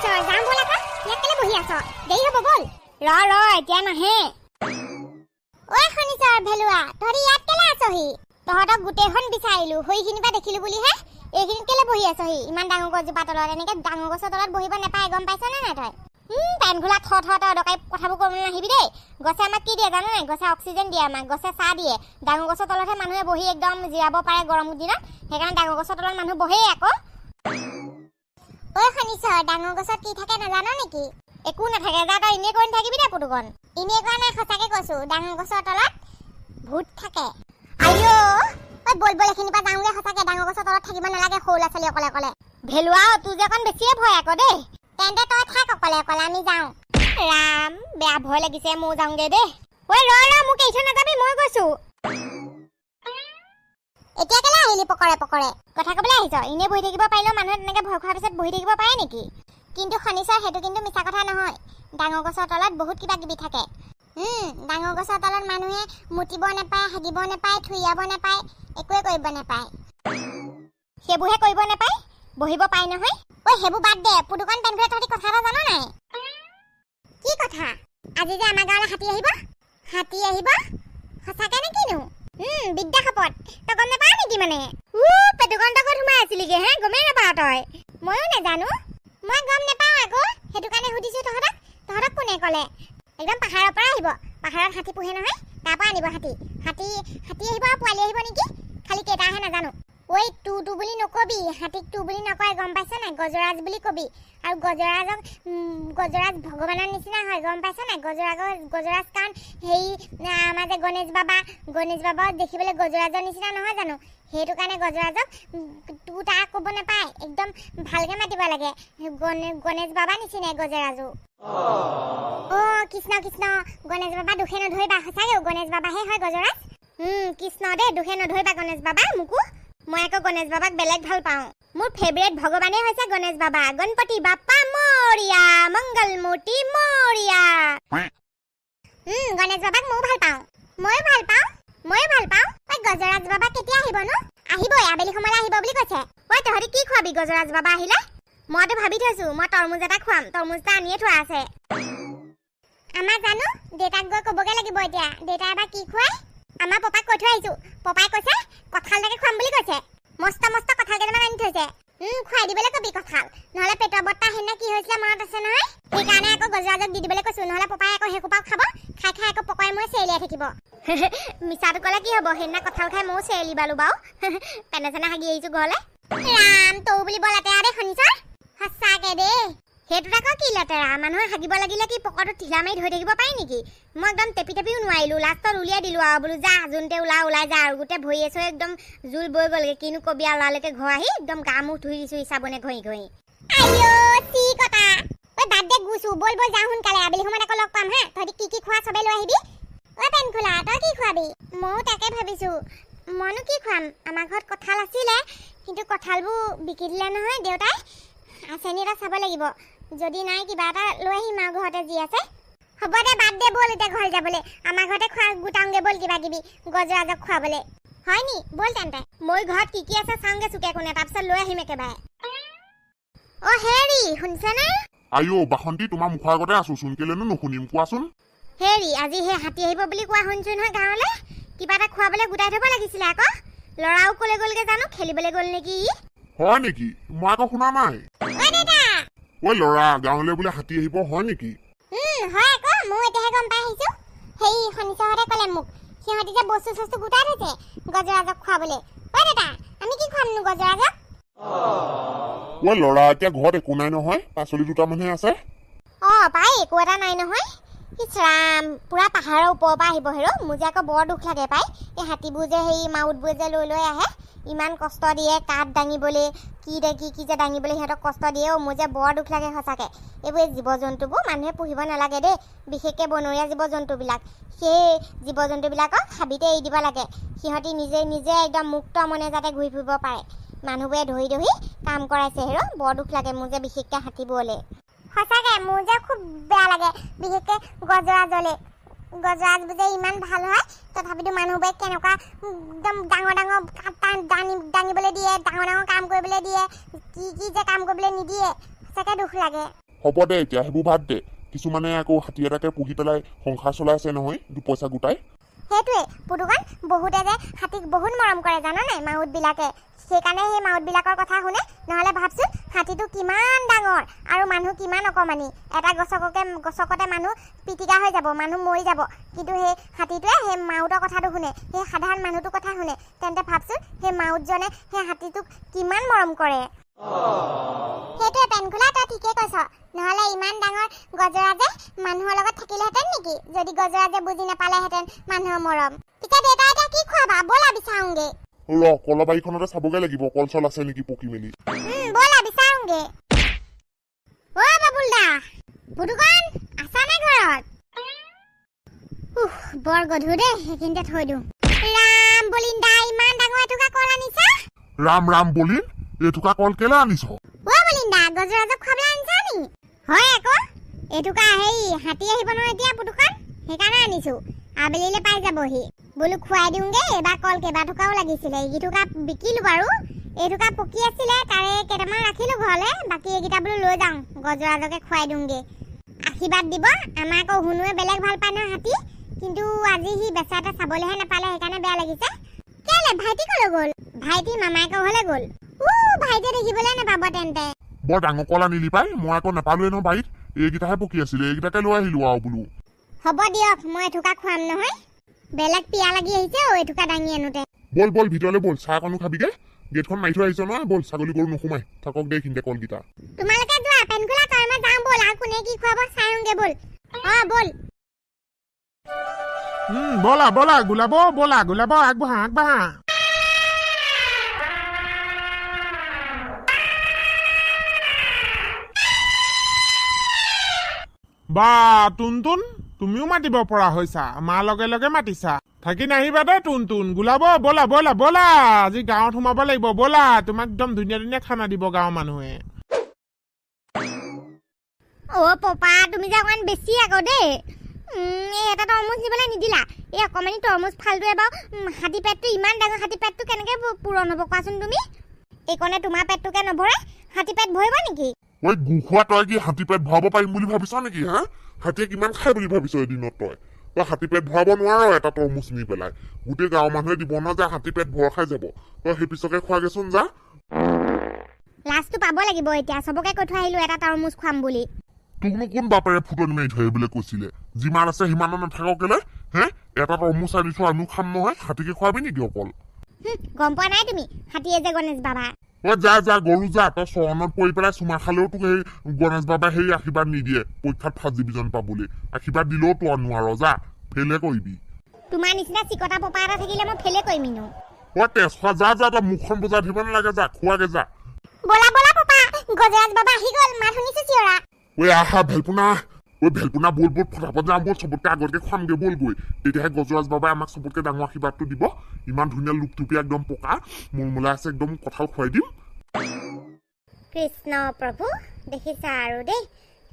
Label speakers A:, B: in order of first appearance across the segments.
A: শনিশ্চৰ যাম ব'ল আকৌ ইয়াত কেলে বহি আছ দেৰি হ'ব ব'ল ৰ এতিয়া নাহে ঐ শনিশ্চৰ ভেলুৱা তহঁতি ইয়াত কেলে আছহি তহঁতক গোটেইখন বিচাৰিলো হৈখিনিৰ পৰা দেখিলো বুলিহে এইখিনিত কেলে বহি আছহি ইমান ডাঙৰ গছজোপা তলত এনেকে ডাঙৰ গছৰ তলত বহিব নাপায় গম পাইছ নে নাই তই টাইম ঘোলা তই দৰকাৰী কথাবোৰ কৰিবলৈ নাহিবি দেই গছে আমাক কি দিয়ে জানো নাই গছে অক্সিজেন দিয়ে আমাক গছে চাহ দিয়ে ডাঙৰ গছৰ তলতহে মানুহে বহি একদম জিৰাব পাৰে গৰমৰ দিনত সেইকাৰণে ডাঙৰ গছৰ তলত মানুহ বহেই আকৌ ঐ শনিশ্চৰ ডাঙৰ গছত কি থাকে নাজানো নেকি একো নাথাকে যা তই এনেই কৰি নাথাকিবি দে পুতুকণ এনেই কৰা নাই সঁচাকে কৈছো ডাঙৰ গছৰ তলত ভূত থাকে আইঅ ঐ বল এইখিনিৰ পৰা যাওঁগে সঁচাকে ডাঙৰ গছৰ তলত থাকিব নালাগে সৰু ল'ৰা ছোৱালী অকলে অকলে ভেলুৱা তোৰ যে অকণ বেছিয়ে ভয় আকৌ দেই তেন্তে তই থাক অকলে অকলে আমি যাওঁ ৰাম বেয়া ভয় লাগিছে ময়ো যাওঁগে দেই ঐ ৰ মোক এৰি থৈ নাযাবি মই গৈছো এতিয়া কেলে আহিলি পকৰে কথা ক'বলৈ আহিছ এনেই বহি থাকিব পাৰিলেও মানুহে তেনেকে ভয় খোৱাৰ পিছত বহি থাকিব পাৰে নেকি কিন্তু শনিশ্চৰ সেইটো কিন্তু মিছা কথা নহয় ডাঙৰ গছৰ তলত বহুত কিবা কিবি থাকে ডাঙৰ গছৰ তলত মানুহে মুতিব নাপায় হাগিব নাপায় থুইয়াব নাপায় একোৱে কৰিব নাপায় সেইবোৰহে কৰিব নাপায় বহিব পায় নহয় ঐ সেইবোৰ বাদ দে পুতুকণ পেনঘৰে তহঁতি কথা এটা জানো নাই কি কথা আজি যে আমাৰ গাঁৱলৈ হাতী আহিব সঁচাকে নে কিনো বিদ্যা শপত তই গম নাপাৱ নেকি মানে পেটুকণ তই ক'ত সোমাই আছিলিগে হে গমেই নাপাৱ তই ময়ো নাজানো মই গম নাপাওঁ আকৌ সেইটো কাৰণে সুধিছো তহঁতক কোনে ক'লে একদম পাহাৰৰ পৰা আহিব পাহাৰত হাতী পোহে নহয় তাৰ পৰা আনিব হাতী আহিব আৰু পোৱালি আহিব নেকি খালি কেইটাহে নাজানো ঐ তু বুলি নকবি হাতীক তু বুলি নকয় গম পাইছ নাই গজৰাজ বুলি কবি আৰু গজৰাজ ভগৱানৰ নিচিনা হয় গম পাইছ নাই গজৰাজ কাৰণ হেৰি আমাৰ যে গণেশ বাবা দেখিবলৈ গজৰাজৰ নিচিনা নহয় জানো সেইটো কাৰণে গজৰাজক তু তাক ক'ব নাপায় একদম ভালকে মাতিব লাগে গণেশ বাবা নিচিনাই গজৰাজো কৃষ্ণ গণেশ বাবা দুখে নধৰিবা সঁচাকে গণেশ বাবাহে হয় গজৰাজ কৃষ্ণ দেই দুখে নধৰিবা গণেশ বাবা মোকো মই আকৌ গণেশ বাবাক বেলেগ ভাল পাওঁ মোৰ ফেভৰেট ভগৱানে হৈছে গণেশ বাবা গণপতি বাপ্পা মৰিয়া মংগল মূৰ্তি মৰিয়া গণেশ বাবাক ময়ো ভাল পাওঁ ঐ গজৰাজ বাবা কেতিয়া আহিবনো আহিবই আবেলি সময়লৈ আহিব বুলি কৈছে ঐ তহঁতি কি খোৱাবি গজৰাজ বাবা আহিলে মইতো ভাবি থৈছো মই তৰমুজ এটা খুৱাম তৰমুজ এটা আনিয়ে থোৱা আছে আমাৰ জানো দেউতাক গৈ ক'বগে লাগিব এতিয়া দেউতাই এবাৰ কি খুৱাই আমাৰ পাপাক কৈ থৈ আহিছো পাপাই কৈছে কঁঠাল এটাকে খুৱাম বুলি কৈছে মস্ত কঁঠাল কেইটামান আনি থৈছে খুৱাই দিবলৈ কবি কঁঠাল নহ'লে পেটৰ বৰ্তা সেইদিনা কি হৈছিলে মনত আছে নহয় সেইকাৰণে আকৌ গজৰাজক দি দিবলৈ কৈছো নহ'লে পাপাই আকৌ সেই সোপাও খাব খাই আকৌ পকাই মই চেৰিয়াই থাকিব মিছাটো ক'লে কি হ'ব সেইদিনা কঁঠাল খাই ময়ো চেৰিলি বালো বাৰু পেনে চেনে হাগি আহিছো ঘৰলৈ ৰাম তৌ বুলিব লেতেৰা দেই শুনিছই সঁচাকে দেই সেইটোত আকৌ কি লেতেৰা মানুহে হাগিব লাগিলে কি পকৰটো ঢিলা মাৰি ধৰি থাকিব পাৰি নেকি মই একদম টেপিও নোৱাৰিলো লাষ্টত উলিয়াই দিলো আৰু বোলো যা যোনতে ওলাই যা আৰু গোটেই ভৰি আছো একদম জোল বৈ গ'লগে কিনো কবি আৰু লৰালৈকে ঘৰ আহি একদম গা মুখ ধুই দিছো চাবোনে ঘঁহি আইঅ চি কটা ঐ বাদ দে গুছো বল যাওঁ সোনকালে আবেলি সময়ত আকৌ লগ পাম হা তহঁতি কি খোৱা চবে লৈ আহিবি ঐ পেন খোলা তই কি খুৱাবি ময়ো তাকে ভাবিছো মইনো কি খুৱাম আমাৰ ঘৰত কঁঠাল আছিলে কিন্তু কঁঠালবোৰ বিকি দিলে নহয় দেউতাই আছেনি এটা চাব লাগিব যদি নাই কিবা এটা লৈ আহিম আৰু ঘৰতে যি আছে হ'ব দে বাদ দে বল এতিয়া ঘৰ যাবলৈ আমাৰ ঘৰতে খোৱা গোটাওঁগে বল কিবা কিবি গজৰাজক খুৱাবলৈ হয় নি বল তেন্তে মই ঘৰত কি আছে চাওঁগে চুকে কোনে তাৰপিছত লৈ আহিম একেবাৰে হেৰি শুনিছেনে
B: আইঅ বাসন্তী তোমাৰ মুখৰ আগতে আছো চোন কেলেনো নুশুনিম কোৱাচোন
A: হেৰি আজি সেই হাতী আহিব বুলি কোৱা শুনিছো নহয় গাঁৱলৈ কিবা এটা খুৱাবলৈ গোটাই থ'ব লাগিছিলে আকৌ ল'ৰাও ক'লে গ'লগে জানো খেলিবলৈ গ'ল নেকি
B: হয় নেকি মই আকৌ শুনা নাই ঐ ল'ৰা গাঁৱলৈ বোলে হাতী আহিব হয় নেকি
A: হয় আকৌ মই এতিয়াহে গম পাই আহিছো সেই শনিশ্চৰহঁতে ক'লে মোক সিহঁতি যে বস্তু গোটাই থৈছে গজৰাজক খুৱাবলৈ ঐ দাদা আমি কি খুৱামনো গজৰাজক
B: ঐ ল'ৰা এতিয়া ঘৰত একো নাই নহয় পাচলি দুটামানহে আছে
A: পাই একো এটা নাই নহয় ইছৰাম পুৰা পাহাৰৰ ওপৰৰ পৰা আহিব হেৰ মোৰ যে আকৌ বৰ দুখ লাগে পাই এই হাতীবোৰ যে সেই মাউতবোৰ যে লৈ আহে ইমান কষ্ট দিয়ে কাঠ দাঙিবলৈ কি যে দাঙিবলৈ সিহঁতক কষ্ট দিয়ে মোৰ যে বৰ দুখ লাগে সঁচাকৈ এইবোৰ জীৱ জন্তুবোৰ মানুহে পুহিব নালাগে দেই বিশেষকৈ বনৰীয়া জীৱ জন্তুবিলাক সেই জীৱ জন্তুবিলাকক হাবিতে এৰি দিব লাগে সিহঁতি নিজে একদম মুক্ত মনে যাতে ঘূৰি ফুৰিব পাৰে মানুহবোৰে ধৰি কাম কৰাইছে হেৰ বৰ দুখ লাগে মোৰ যে বিশেষকৈ হাতীবোৰলৈ সঁচাকৈ মোৰ যে খুব বেয়া লাগে বিশেষকৈ গজৰাজবোৰ যে ইমান ভাল হয় তথাপিতো মানুহবোৰে কেনেকুৱা একদম ডাঙৰ দাঙিবলৈ দিয়ে ডাঙৰ কাম কৰিবলৈ দিয়ে কি যে কাম কৰিবলৈ নিদিয়ে সঁচাকৈ দুখ লাগে
B: হ'ব দে এতিয়া সেইবোৰ বাদ দে কিছুমানে আকৌ হাতী এটাকে পুহি পেলাই সংসাৰ চলাই আছে নহয় দুপইচা গোটাই
A: সেইটোৱে পুতুকণ বহুতে যে হাতীক বহুত মৰম কৰে জানা নাই মাউতবিলাকে সেইকাৰণে সেই মাউতবিলাকৰ কথা শুনে নহ'লে ভাবচোন হাতীটো কিমান ডাঙৰ আৰু মানুহ কিমান অকমানি এটা গছকতে মানুহ পিটিকা হৈ যাব মানুহ মৰি যাব কিন্তু সেই হাতীটোৱে সেই মাউতৰ কথাটো শুনে সেই সাধাৰণ মানুহটোৰ কথা শুনে তেন্তে ভাবচোন সেই মাউতজনে সেই হাতীটোক কিমান মৰম কৰে সেইটোৱে পেনখোলা তই ঠিকেই কৈছ নহ'লে ইমান ডাঙৰ গজৰাজে মানুহৰ লগত থাকিলেহেঁতেন নেকি যদি গজৰাজে বুজি নাপালেহেঁতেন মানুহৰ মৰম পিছে দেউতা এতিয়া কি খুৱাবা ব'লা বিচাৰোঁগে
B: কলবাৰীখনতে চাবগে লাগিব কল চল আছে নেকি পকি মেলি
A: ব'লা বিচাৰোঁগে অ' বাবুল দা পুতুকণ আছা নে ঘৰত বৰ গধুৰ দেই সেইখিনিতে থৈ দিওঁ ৰাম বলিন দা ইমান ডাঙৰ এটুকা কল আনিছা
B: ৰাম বলিন এটুকা কল কেলে আনিছ
A: অ' বলিন দা গজৰাজক খাবলৈ আনিছা নি হয় আকৌ এটুকা হাতী আহিব নহয় এতিয়া পুতুকণ সেইকাৰণে আনিছোঁ আবেলিলৈ পাই যাবহি বোলো খুৱাই দিওঁগে এবাৰ কল কেইবাটুকাও লাগিছিলে এইকেইটুকা বিকিলোঁ বাৰু এইটুকা পকি আছিলে তাৰে কেইটামান ৰাখিলোঁ ঘৰলৈ বাকী এইকেইটা বোলো লৈ যাওঁ গজৰাজকে খুৱাই দিওঁগে আশীৰ্বাদ দিব আমাৰ আকৌ শুনোৱে বেলেগ ভাল পায় নহয় হাতী কিন্তু আজি সি বেচাতে চাবলৈহে নাপালে সেইকাৰণে বেয়া লাগিছে কেলে ভাইটি ক'লৈ গ'ল ভাইটি মামায়েকৰ ঘৰলৈ গ'ল ভাইটিয়ে দেখিবলৈ নাপাব তেন্তে
B: বৰ ডাঙৰ কল আনিলি পাই মই আকৌ নাপালোৱে ন বাৰীত এইকেইটাহে পকি আছিলে এইকেইটাকে লৈ আহিলোঁ আৰু বোলো
A: হ'ব দিয়ক মই এটুকা খুৱাম নহয় বেলেগ পিয়া লাগি আহিছে এটুকা দাঙি আনোতে
B: বল ভিতৰলৈ বল চাহ অকণো খাবিগে গেটখন মাৰি থৈ আহিছ নহয় বল ছাগলী গৰু নোসোমাই থাকক দে এইখিনিতে কলকেইটা
A: তোমালোকে যোৱা পেনকুলা তই মই যাওঁ ব'ল আৰু কোনে কি খুৱাব চাই আহোঁগে ব'ল ব'ল
C: ব'লা গোলাব আগবঢ়া বা টুনটুন তুমিও মাতিব পৰা হৈছা মাৰ লগে লগে মাতিছা থাকি নাহিবা দেই টুনটুন গোলাব ব'লা আজি গাঁৱত সোমাব লাগিব ব'লা তোমাক একদম ধুনীয়া খানা দিব গাঁৱৰ মানুহে
A: পপা তুমি যে অকণমান বেছি আকৌ দেই এটা তৰমুজ নিবলৈ নিদিলা এই অকণমানি তৰমুজ ফালটো এবাৰ হাতী পেটটো ইমান ডাঙৰ হাতী পেটটো কেনেকৈ পূৰণ হ'ব কোৱাচোন তুমি এইকণে তোমাৰ পেটটোকে নভৰে হাতী পেট ভৰিব নেকি
B: ঐ গুখোৱা তই কি হাতী পেট ভৰাব পাৰিম বুলি ভাবিছ নেকি হা হাতীয়ে কিমান খাই বুলি ভাবিছ এদিনত তই হাতী পেট ভৰাব নোৱাৰ এটা তৰমুজ নি পেলাই গোটেই গাঁৱৰ মানুহে দিব ন যে হাতী পেট ভৰ খাই যাব তই সেই পিছকে খোৱাগেচোন যা
A: লাজটো পাব লাগিব এতিয়া চবকে কৈ থৈ আহিলোঁ এটা তৰমুজ খুৱাম বুলি
B: তোকনো কোন বাপেৰে ফুটনি মাৰি থৈ বোলে কৈছিলে যিমান আছে সিমানো নাথাকক কেলে হে এটা তৰমুজ আনিছো আমিও খাম নহয় হাতীকে খুৱাবি নেকি অকল
A: গম পোৱা নাই তুমি হাতীয়ে যে গণেশ বাবা
B: যা গৰু যা তই চৰণত পৰি পেলাই চুমা খালেও তোক সেই গণেশ বাবাই সেই আশীৰ্বাদ নিদিয়ে পৰীক্ষাত ফাৰ্ষ্ট ডিভিজন পাবলৈ আশীৰ্বাদ দিলেও তই নোৱাৰ যা ফেলে কৰিবি
A: তোমাৰ নিচিনা চিকটা পপা এটা থাকিলে মই ফেলে কৰিমিনো
B: তেজ খোৱা যা তই মুখখন বজাই থাকিব নালাগে যা খোৱাগে যা
A: ব'লা পপা গজৰাজ বাবা আহি গ'ল মাত শুনিছো চিঞৰা
B: আহা ভেলপুনা বল ফটাফট যাম বল চবতকে আগতকে খুৱামগে বল গৈ তেতিয়াহে গজৰাজ বাবাই আমাক চবতকে ডাঙৰ আশীৰ্বাদটো দিব ইমান ধুনীয়া লুপটুপি একদম পকা মুলমুলা আছে একদম কঁঠাল খুৱাই দিম
A: কৃষ্ণ প্ৰভু দেখিছা আৰু দেই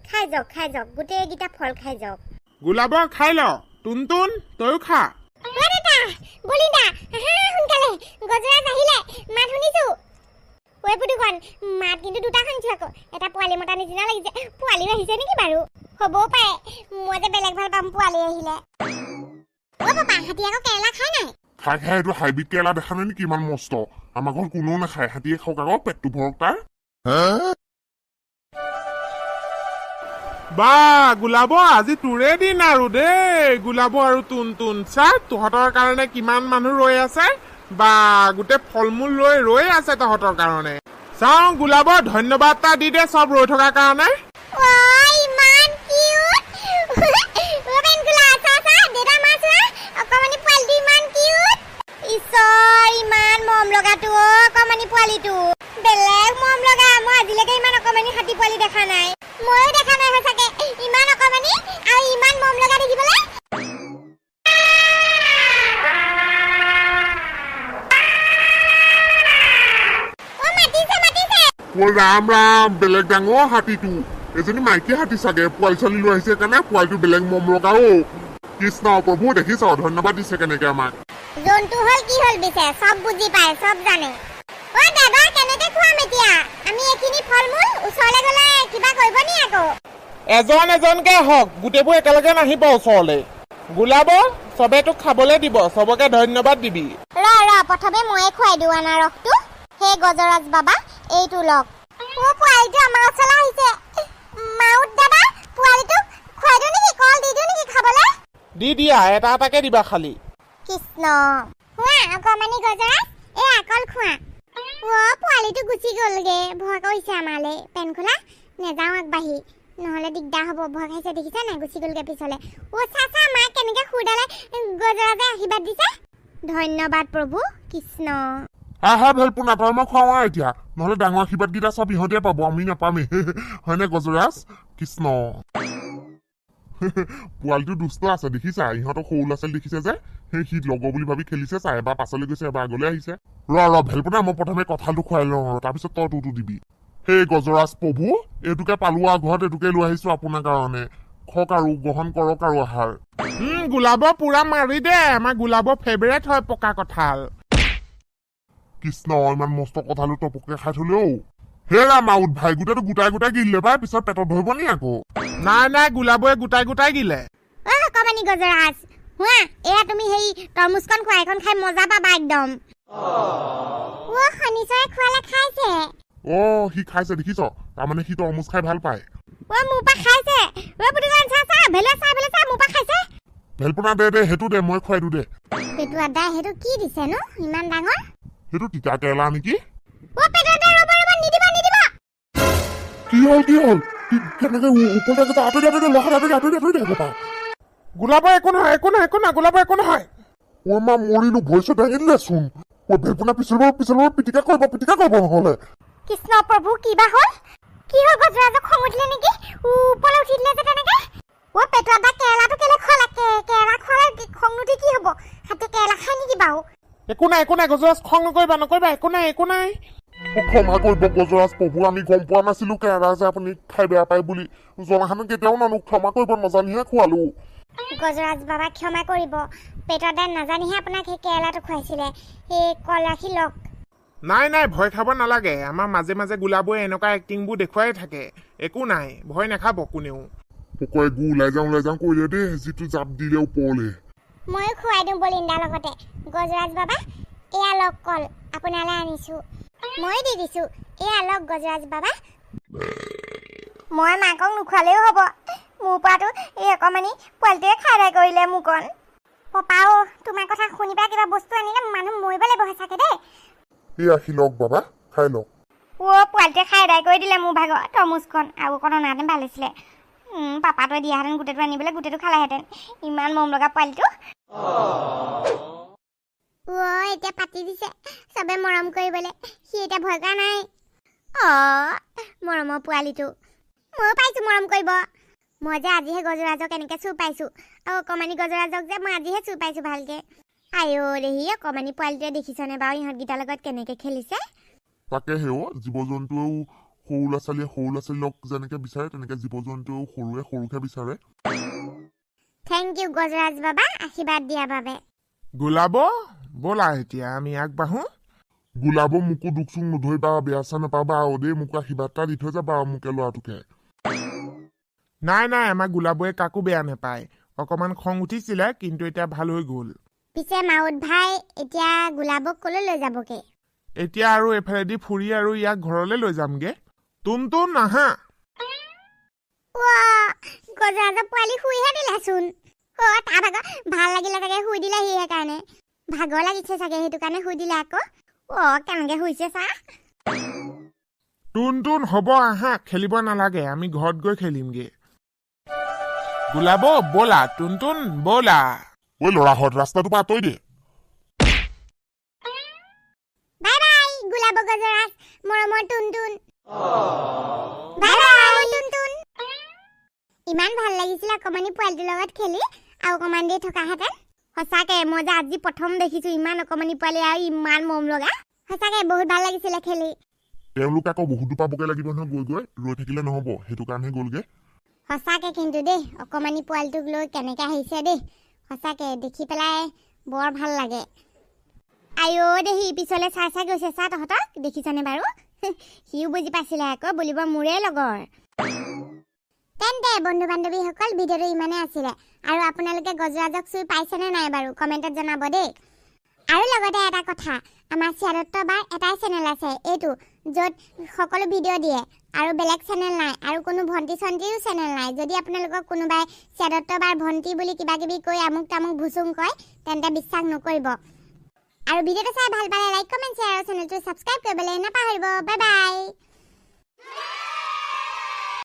A: খাই যাওক গোটেইকেইটা ফল খাই যাওক
C: গোলাব খাই ল টুনটুন তয়ো খা
A: বলিন্দা সোনকালে গজৰাজ আহিলে মাত শুনিছো ঐ পুতুকণ মাত কিন্তু দুটা শুনিছো আকৌ এটা পোৱালি মতা নিচিনা লাগিছে পোৱালিও আহিছে নেকি বাৰু হ'বও পাৰে মই যে বেলেগ ভাল পাম পোৱালি আহিলে পাপা হাতী আকৌ কেৰেলা খাই নাই
B: খাই এইটো হাইব্ৰিড কেৰেলা দেখা নাই নেকি ইমান মস্ত আমাৰ ঘৰত কোনেও নাখায় হাতীয়ে খাওক আকৌ পেটটো ভৰক তাৰ
C: বা গোলাব আজি তোৰে দিন আৰু দেই গোলাব আৰু টুনটুন চা তহঁতৰ কাৰণে কিমান মানুহ ৰৈ আছে বা গোটেই ফল মূল ৰৈ আছে তহঁতৰ কাৰণে চাওঁ গোলাব ধন্যবাদ এটা দি দে চব ৰৈ থকাৰ কাৰণে
A: ইমান কিউট পেনকুলা চা দেউতা মা চোৱা অকমানি পোৱালিটো ইমান কিউট ঈশ্বৰ ইমান মৰম লগাটো অকমানি পোৱালিটো বেলেগ মৰম লগা মই আজিলৈকে ইমান অকমানি হাতী পোৱালি দেখা নাই ময়ো দেখা নাই সঁচাকে ইমান অকমানি আৰু ইমান মৰম লগা দেখিবলৈ
B: ৰাম বেলেগ ডাঙৰ হাতীটো এজনী মাইকী হাতী চাগে পোৱালি ছোৱালী লৈ আহিছে কাৰণে পোৱালিটো বেলেগ মৰম লগা কৃষ্ণ প্ৰভু দেখিছ ধন্যবাদ দিছে কেনেকে আমাক
A: জন্তু হল কি হল বিছে সব বুজি পায় সব জানে ও দাদা কেনেকে খুৱাম এতিয়া আমি এখিনি ফলমূল ওচৰলে গলে কিবা কৰিব নি আকৌ
C: এজন এজনকে হওক গোটেইবোৰ একেলগে নাহিব ওচৰলে গোলাব সবে তোক খাবলৈ দিব সবকে ধন্যবাদ দিবি
A: ৰ প্ৰথমে ময়ে খুৱাই দিওঁ আনাৰসটো হে গজৰাজ বাবা এইটো লওক ও পোৱালিটো আমাৰ ওচৰলৈ আহিছে মাউত দাদা পোৱালিটো খুৱাই দিওঁ নেকি কল দি দিওঁ নেকি খাবলৈ
C: দি দিয়া এটা এটাকে দিবা খালি
A: কৃষ্ণ খোৱা অকমানি গজৰাজ এই আকল খোৱা ও পোৱালিটো গুচি গ'লগে ভয় কৰিছে আমালে পেন খোলা নেযাওঁ আগবাঢ়ি নহ'লে দিগদাৰ হ'ব ভয় খাইছে দেখিছা নাই গুচি গ'লগে পিছলে ও চাচা মাক কেনেকে সুৰডালে গজৰাজে আশীৰ্বাদ দিছে ধন্যবাদ প্ৰভু কৃষ্ণ
B: হা ভেলপোনা তই মই খুৱাওঁ এতিয়া নহ'লে ডাঙৰ আশীৰ্বাদকেইটা চব ইহঁতে পাব আমি নাপামেই হয়নে গজৰাজ কৃষ্ণ পোৱালিটো দুষ্ট আছে দেখিছা ইহঁতক সৰু ল'ৰা ছোৱালী দেখিছে যে সি লগৰ বুলি ভাবি খেলিছে চাই এবাৰ পাছলৈ গৈছে এবাৰ আগলৈ আহিছে ৰ ভেলপোনা মই প্ৰথমে কঁঠালটো খুৱাই লওঁ তাৰপিছত তই তোৰটো দিবি সেই গজৰাজ প্ৰভু এইটোকে পালো ঘৰত এইটোকে লৈ আহিছো আপোনাৰ কাৰণে খক আৰু গ্ৰহণ কৰক আৰু আহাৰ
C: গোলাব পুৰা মাৰি দে আমাৰ গোলাবৰ ফেভাৰেট হয় পকা কঁঠাল
B: কৃষ্ণ ইমান মস্ত কঁঠালো টপককে খাই থলেও হেৰা মাউত ভাই গোটেইটো গোটাই গোটাই গিলিলে পাই পিছত পেটত ধৰিব নি আকৌ
C: নাই গোলাবয়ে গোটাই গোটাই গিলে
A: ও অকমানি গজৰাজ হোৱা এয়া তুমি সেই তৰমুজখন খোৱা এখন খাই মজা পাবা একদম ও শনিচৰে খোৱালে খাইছে
B: সি খাইছে দেখিছ তাৰমানে সি তৰমুজ খাই ভাল পায়
A: ও মোৰ পৰা খাইছে ও পুতুকান চা ভেলে চা মোৰ পৰা খাইছে
B: ভেলপোনা দে সেইটো দে মই খুৱাই দিওঁ দে
A: পেটুৱা দাই সেইটো কি দিছে নো ইমান ডাঙৰ
B: সেইটো তিতা কেৰেলা নেকি
A: ও পেটুৱা দাই ৰ'ব নিদিবা
B: কি হ'ল কেনেকে ওপৰতে আঁতৰি লখা
C: গোলাব একো নহয় গোলাব একো নহয়
B: মা মৰিলো ভইচত দাঙি দিলেচোন ভেলপোনা পিছল পিটিকা কৰিব নহ'লে
A: কৃষ্ণ প্ৰভু কিবা হ'ল কি হ'ল গজৰাজক খং উঠিলে নেকি ওপৰলৈ উঠি দিলে যে তেনেকে ও পেটুৱা দা কেৰেলাটো কেলে খোৱালে কেৰেলা খোৱালে খং নুঠি কি হ'ব হাতে কেৰেলা খাই নেকি বাৰু
C: একো নাই গজৰাজ খং নকৰিবা একো নাই
B: ক্ষমা কৰিব গজৰাজ প্ৰভু আমি গম পোৱা নাছিলো কেৰেলা যে আপুনি খাই বেয়া পায় বুলি জনাহানো কেতিয়াও নানো ক্ষমা কৰিব নাজানিহে খোৱালো
A: গজৰাজ বাবা ক্ষমা কৰিব পেটুৱা দাই নাজানিহে আপোনাক সেই কেৰেলাটো খুৱাইছিলে এই কল ৰাখি লওক
C: নাই ভয় খাব নালাগে আমাৰ মাজে মাজে গোলাবয়ে এনেকুৱা এক্টিংবোৰ দেখুৱাই থাকে একো নাই ভয় নাখাব কোনেও
B: কয় গু ওলাই যাওঁ কৰিলে দেই যিটো জাপ দিলে ওপৰলে
A: ময়ো খুৱাই দিওঁ বলিন্দাৰ লগতে গজৰাজ বাবা এয়া লওক কল আপোনালৈ আনিছো মই দি দিছো এয়া লওক গজৰাজ বাবা মই মাকক নোখোৱালেও হ'ব মোৰ পৰাটো এই অকমানি পোৱালিটোৱে খাই কৰিলে মোকন পপাও তোমাৰ কথা শুনিবা কিবা বস্তু আনিলে মানুহ মৰিব লাগিব সঁচাকে দেই
B: এই আহি লওক বাবা খাই লওক
A: পোৱালিটোৱে খাই কৰি দিলে মোৰ ভাগৰ তৰমুজখন আৰু অকণ অনাহেঁতেন ভাল হৈছিলে পাপাটোৱে দিয়াহেঁতেন গোটেইটো আনিবলৈ গোটেইটো খালেহেঁতেন ইমান মৰম লগা পোৱালিটো এতিয়া পাতি দিছে চবে মৰম কৰিবলৈ সি এতিয়া ভয় কৰা নাই মৰমৰ পোৱালিটো ময়ো পাইছো মৰম কৰিব মই যে আজিহে গজৰাজক এনেকে চুৰ পাইছো আৰু অকমানি গজৰাজক যে মই আজিহে চুৰ পাইছো ভালকে আইঅ দেহি অকমানি পোৱালিটোৱে দেখিছনে বাৰু ইহঁতকেইটাৰ লগত কেনেকে খেলিছে
B: তাকে হেও জীৱ জন্তুৱেও সৰু ল'ৰা ছোৱালীক যেনেকে বিচাৰে তেনেকে জীৱ জন্তুৱেও সৰুকে বিচাৰে
A: থেংক ইউ গজৰাজ বাবা আশীৰ্বাদ দিয়াৰ বাবে
C: গোলাব ব'লা এতিয়া আমি আগবাঢ়ো
B: গোলাব মোকো দুখ চুখ নধৰিবা বেয়া চা নাপাবা দেই মোক আশীৰ্বাদ এটা দি থৈ যাবা মোকে ল'ৰাটোকে
C: নাই আমাৰ গোলাবয়ে কাকো বেয়া নাপায় অকমান খং উঠিছিলে কিন্তু এতিয়া ভাল হৈ গ'ল
A: পিছে মাউত ভাই এতিয়া গোলাবক কলৈ লৈ যাবগে
C: এতিয়া আৰু এফালেদি ফুৰি আৰু ইয়াক ঘৰলৈ লৈ যামগে তুন আহা
A: গজৰাজৰ পোৱালি শুইহে দিলেচোন তাৰ ভাগৰ ভাল লাগিলে চাগে শুই দিলে সিহে কাৰণে ভাগৰ লাগিছে চাগে সেইটো কাৰণে শুই দিলে আকৌ কেনেকে শুইছে চা
C: তুন হ'ব আহা খেলিব নালাগে আমি ঘৰত গৈ খেলিমগে গোলাব ব'লা তুন ব'লা
B: ল'ৰাহঁত ৰাস্তাটো পৰা আঁতৰি দে
A: বাই বাই গোলাব গজৰাজ মৰমৰ তুন বাই বাই তুন ইমান ভাল লাগিছিল অকমানি পোৱালিটোৰ লগত খেলি আৰু অকমান দেৰি থকাহেঁতেন সঁচাকে মই যে আজি প্ৰথম দেখিছো ইমান অকমানি পোৱালি আৰু ইমান মৰম লগা সঁচাকে বহুত ভাল লাগিছিলে খেলি
B: তেওঁলোক আকৌ বহুত পাবগে লাগিব নহয় গৈ ৰৈ থাকিলে নহ'ব সেইটো কাৰণেহে গ'লগে
A: সঁচাকে কিন্তু দেই অকমানি পোৱালিটোক লৈ কেনেকে আহিছে দেই সঁচাকে দেখি পেলাই বৰ ভাল লাগে আইও দেহি পিছলে চাই চাই গৈছে চা তহঁতক দেখিছানে বাৰু সিও বুজি পাইছিলে আকৌ বুলিব মোৰে লগৰ তেন্তে বন্ধু বান্ধৱীসকল ভিডিঅ'টো ইমানে আছিলে আৰু আপোনালোকে গজৰাজক চুই পাইছেনে নাই বাৰু কমেণ্টত জনাব দেই আৰু লগতে এটা কথা আমাৰ শ্বেয়াৰত্ব বাৰ এটাই চেনেল আছে এইটো য'ত সকলো ভিডিঅ' দিয়ে আৰু বেলেগ চেনেল নাই আৰু কোনো ভণ্টি চণ্টিৰো চেনেল নাই যদি আপোনালোকক কোনোবাই শ্বেয়াৰত্ব বাৰ ভণ্টি বুলি কিবা কিবি কৈ আমুক তামুক ভুচুং কয় তেন্তে বিশ্বাস নকৰিব আৰু ভিডিঅ'টো চাই ভাল পালে লাইক কমেণ্ট শ্বেয়াৰ আৰু চেনেলটো ছাবস্ক্ৰাইব কৰিবলৈ নাপাহৰিব বাই বাই